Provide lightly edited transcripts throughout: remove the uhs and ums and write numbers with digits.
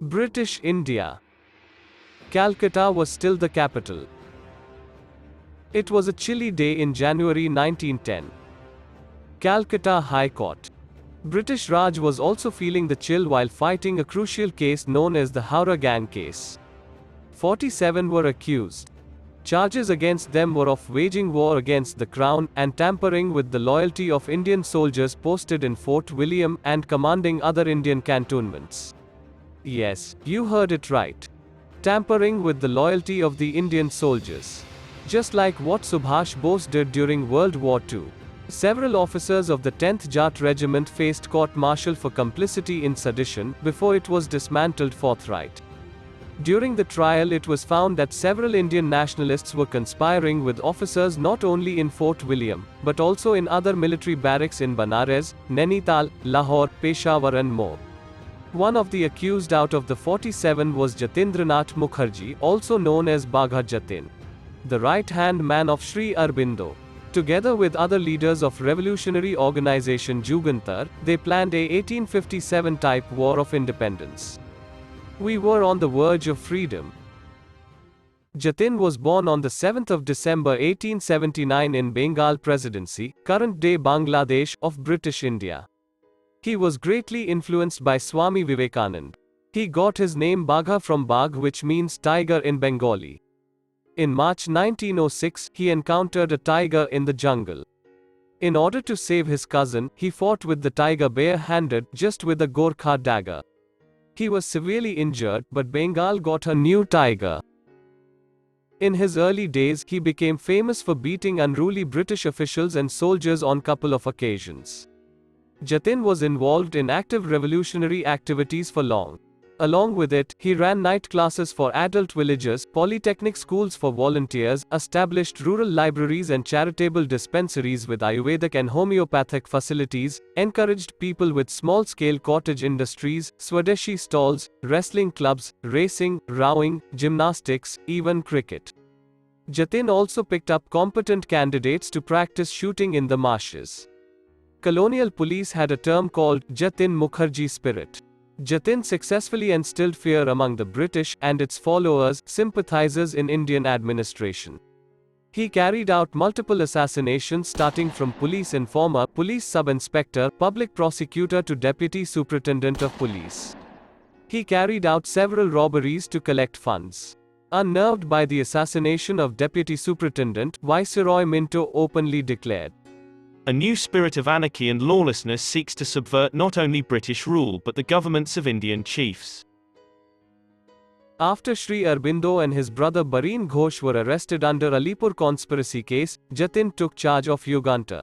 British India. Calcutta was still the capital. It was a chilly day in January 1910. Calcutta High Court. British Raj was also feeling the chill while fighting a crucial case known as the Howrah Gang case. 47 were accused. Charges against them were of waging war against the Crown and tampering with the loyalty of Indian soldiers posted in Fort William and commanding other Indian cantonments. Yes, you heard it right. Tampering with the loyalty of the Indian soldiers. Just like what Subhash Bose did during World War II. Several officers of the 10th Jat Regiment faced court-martial for complicity in sedition before it was dismantled forthright. During the trial, it was found that several Indian nationalists were conspiring with officers not only in Fort William, but also in other military barracks in Banaras, Nainital, Lahore, Peshawar and more. One of the accused out of the 47 was Jatindranath Mukherjee, also known as Bagha Jatin, the right-hand man of Sri Aurobindo. Together with other leaders of revolutionary organization Jugantar, they planned a 1857 type war of independence. We were on the verge of freedom. Jatin was born on the 7th of December 1879 in Bengal Presidency, current-day Bangladesh, of British India. He was greatly influenced by Swami Vivekanand. He got his name Bagha from Bagh, which means tiger in Bengali. In March 1906, he encountered a tiger in the jungle. In order to save his cousin, he fought with the tiger bare-handed, just with a Gorkha dagger. He was severely injured, but Bengal got a new tiger. In his early days, he became famous for beating unruly British officials and soldiers on couple of occasions. Jatin was involved in active revolutionary activities for long. Along with it, he ran night classes for adult villagers, polytechnic schools for volunteers, established rural libraries and charitable dispensaries with Ayurvedic and homeopathic facilities, encouraged people with small-scale cottage industries, Swadeshi stalls, wrestling clubs, racing, rowing, gymnastics, even cricket. Jatin also picked up competent candidates to practice shooting in the marshes. Colonial police had a term called Jatin Mukherjee spirit. Jatin successfully instilled fear among the British and its followers, sympathizers in Indian administration. He carried out multiple assassinations starting from police informer, police sub-inspector, public prosecutor to deputy superintendent of police. He carried out several robberies to collect funds. Unnerved by the assassination of deputy superintendent, Viceroy Minto openly declared, "A new spirit of anarchy and lawlessness seeks to subvert not only British rule but the governments of Indian chiefs." After Sri Aurobindo and his brother Bareen Ghosh were arrested under Alipur conspiracy case, Jatin took charge of Yugantar.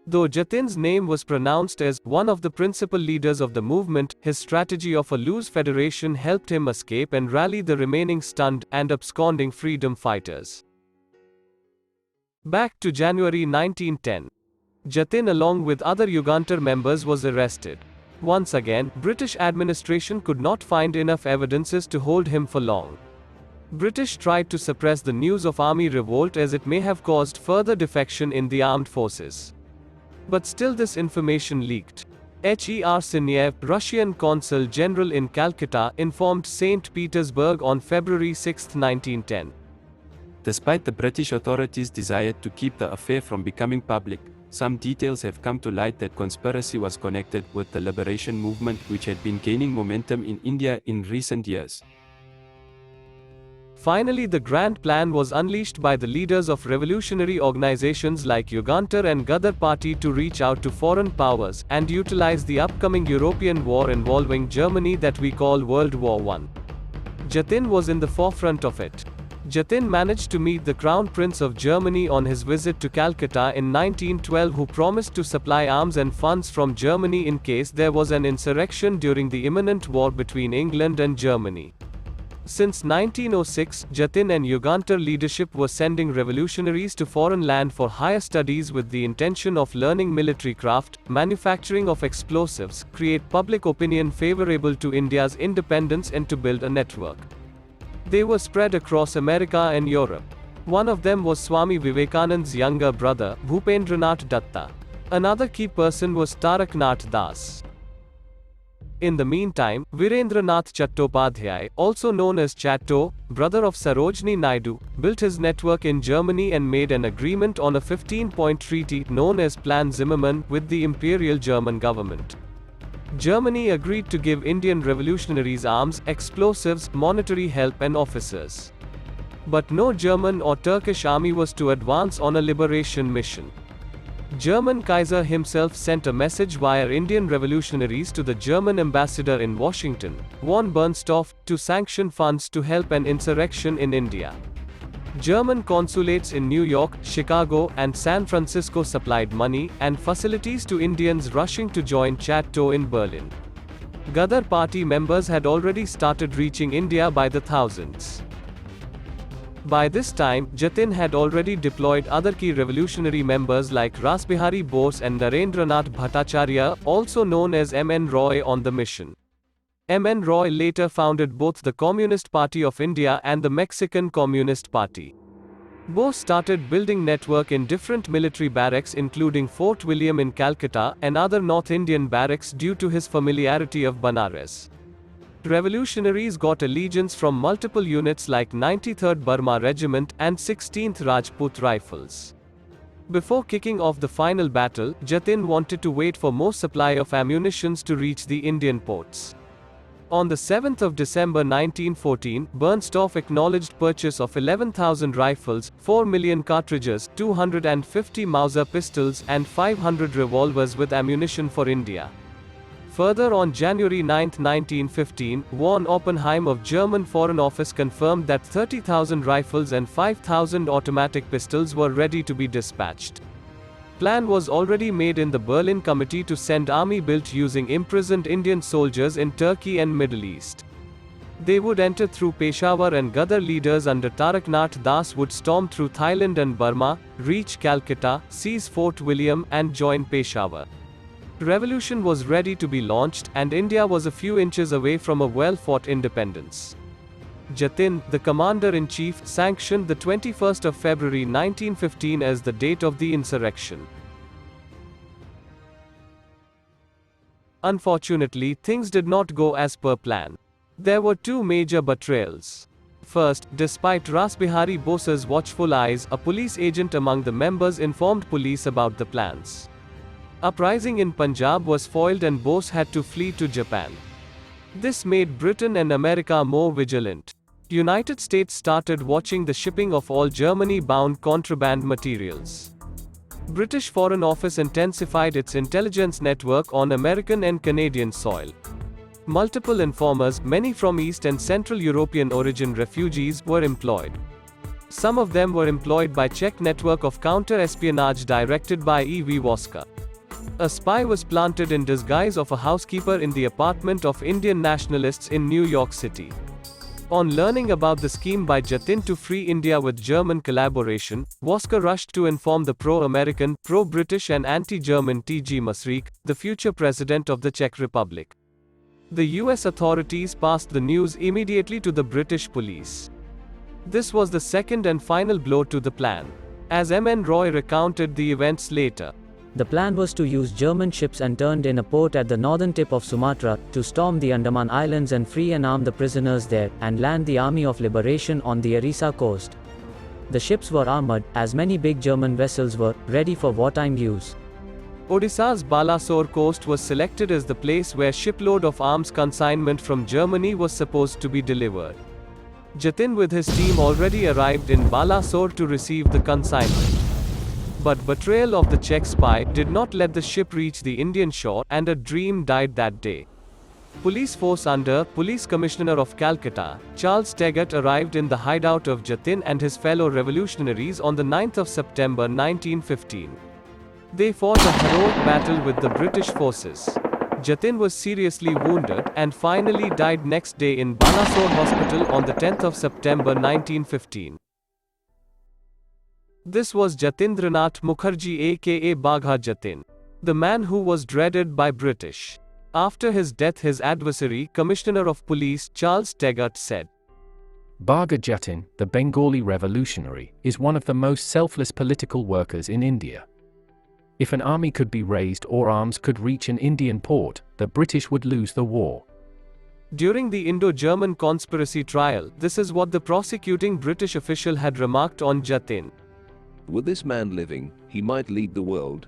Though Jatin's name was pronounced as one of the principal leaders of the movement, his strategy of a loose federation helped him escape and rally the remaining stunned and absconding freedom fighters. Back to January 1910. Jatin along with other Yugantar members was arrested. Once again, British administration could not find enough evidences to hold him for long. British tried to suppress the news of army revolt as it may have caused further defection in the armed forces. But still this information leaked. Her Siniev, Russian consul general in Calcutta, informed St. Petersburg on February 6, 1910. Despite the British authorities' desire to keep the affair from becoming public, some details have come to light that conspiracy was connected with the liberation movement which had been gaining momentum in India in recent years. Finally, the grand plan was unleashed by the leaders of revolutionary organizations like Yugantar and Ghadar Party to reach out to foreign powers and utilize the upcoming European war involving Germany that we call World War I. Jatin was in the forefront of it. Jatin managed to meet the Crown Prince of Germany on his visit to Calcutta in 1912, who promised to supply arms and funds from Germany in case there was an insurrection during the imminent war between England and Germany. Since 1906, Jatin and Yugantar leadership were sending revolutionaries to foreign land for higher studies with the intention of learning military craft, manufacturing of explosives, create public opinion favorable to India's independence and to build a network. They were spread across America and Europe. One of them was Swami Vivekanand's younger brother, Bhupendranath Datta. Another key person was Taraknath Das. In the meantime, Virendranath Chattopadhyay, also known as Chatto, brother of Sarojini Naidu, built his network in Germany and made an agreement on a 15-point treaty known as Plan Zimmermann with the Imperial German government. Germany agreed to give Indian revolutionaries arms, explosives, monetary help and officers. But no German or Turkish army was to advance on a liberation mission. German Kaiser himself sent a message via Indian revolutionaries to the German ambassador in Washington, von Bernstorff, to sanction funds to help an insurrection in India. German consulates in New York, Chicago, and San Francisco supplied money and facilities to Indians rushing to join Chatto in Berlin. Ghadar party members had already started reaching India by the thousands. By this time, Jatin had already deployed other key revolutionary members like Rasbihari Bose and Narendranath Bhattacharya, also known as M.N. Roy, on the mission. M.N. Roy later founded both the Communist Party of India and the Mexican Communist Party. Bose started building network in different military barracks including Fort William in Calcutta and other North Indian barracks due to his familiarity of Banaras. Revolutionaries got allegiance from multiple units like 93rd Burma Regiment and 16th Rajput Rifles. Before kicking off the final battle, Jatin wanted to wait for more supply of ammunitions to reach the Indian ports. On the 7th of December 1914, Bernstorff acknowledged purchase of 11,000 rifles, 4 million cartridges, 250 Mauser pistols, and 500 revolvers with ammunition for India. Further, on January 9, 1915, von Oppenheim of German Foreign Office confirmed that 30,000 rifles and 5,000 automatic pistols were ready to be dispatched. Plan was already made in the Berlin Committee to send army built using imprisoned Indian soldiers in Turkey and Middle East. They would enter through Peshawar and Ghadar leaders under Tarak Nath Das would storm through Thailand and Burma, reach Calcutta, seize Fort William, and join Peshawar. Revolution was ready to be launched, and India was a few inches away from a well-fought independence. Jatin, the commander-in-chief, sanctioned the 21st of February 1915 as the date of the insurrection. Unfortunately, things did not go as per plan. There were two major betrayals. First, despite Rasbihari Bose's watchful eyes, a police agent among the members informed police about the plans. Uprising in Punjab was foiled and Bose had to flee to Japan. This made Britain and America more vigilant. United States started watching the shipping of all Germany-bound contraband materials. British Foreign Office intensified its intelligence network on American and Canadian soil. Multiple informers, many from East and Central European origin refugees, were employed. Some of them were employed by Czech network of counter-espionage directed by E.V. Voska. A spy was planted in disguise of a housekeeper in the apartment of Indian nationalists in New York City. On learning about the scheme by Jatin to free India with German collaboration, Voska rushed to inform the pro-American, pro-British and anti-German T.G. Masaryk, the future president of the Czech Republic. The US authorities passed the news immediately to the British police. This was the second and final blow to the plan. As M.N. Roy recounted the events later, the plan was to use German ships interned in a port at the northern tip of Sumatra, to storm the Andaman Islands and free and arm the prisoners there, and land the Army of Liberation on the Orissa coast. The ships were armored, as many big German vessels were, ready for wartime use. Odisha's Balasore coast was selected as the place where shipload of arms consignment from Germany was supposed to be delivered. Jatin with his team already arrived in Balasore to receive the consignment. But betrayal of the Czech spy did not let the ship reach the Indian shore, and a dream died that day. Police force under Police Commissioner of Calcutta, Charles Teggart, arrived in the hideout of Jatin and his fellow revolutionaries on the 9th of September 1915. They fought a heroic battle with the British forces. Jatin was seriously wounded, and finally died next day in Balasore Hospital on the 10th of September 1915. This was Jatindranath Mukherjee aka Bagha Jatin, the man who was dreaded by British. After his death, his adversary, Commissioner of Police Charles Teggart, said, Bagha Jatin, the Bengali revolutionary, is one of the most selfless political workers in India. If an army could be raised or arms could reach an Indian port, the British would lose the war. During the Indo-German conspiracy trial, this is what the prosecuting British official had remarked on Jatin. With this man living, he might lead the world.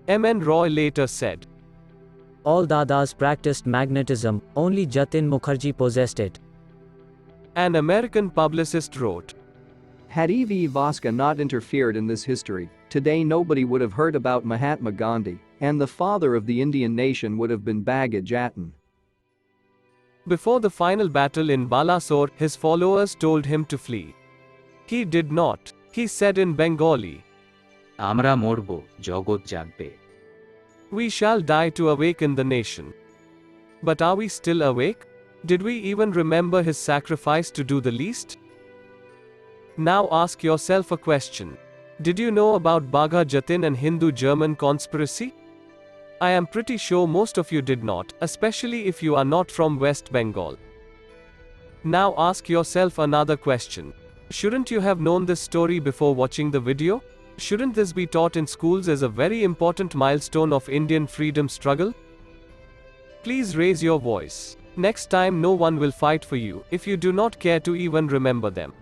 M.N. Roy later said, All Dadas practiced magnetism, only Jatin Mukherjee possessed it. An American publicist wrote, Had E.V. Voska not interfered in this history, today nobody would have heard about Mahatma Gandhi, and the father of the Indian nation would have been Bhagat Jatin. Before the final battle in Balasore, his followers told him to flee. He did not. He said in Bengali, আমরা মরব, জগৎ জাগবে। We shall die to awaken the nation. But are we still awake? Did we even remember his sacrifice to do the least? Now ask yourself a question. Did you know about Bhagat Jatin and Hindu-German conspiracy? I am pretty sure most of you did not, especially if you are not from West Bengal. Now ask yourself another question. Shouldn't you have known this story before watching the video? Shouldn't this be taught in schools as a very important milestone of Indian freedom struggle? Please raise your voice. Next time no one will fight for you if you do not care to even remember them.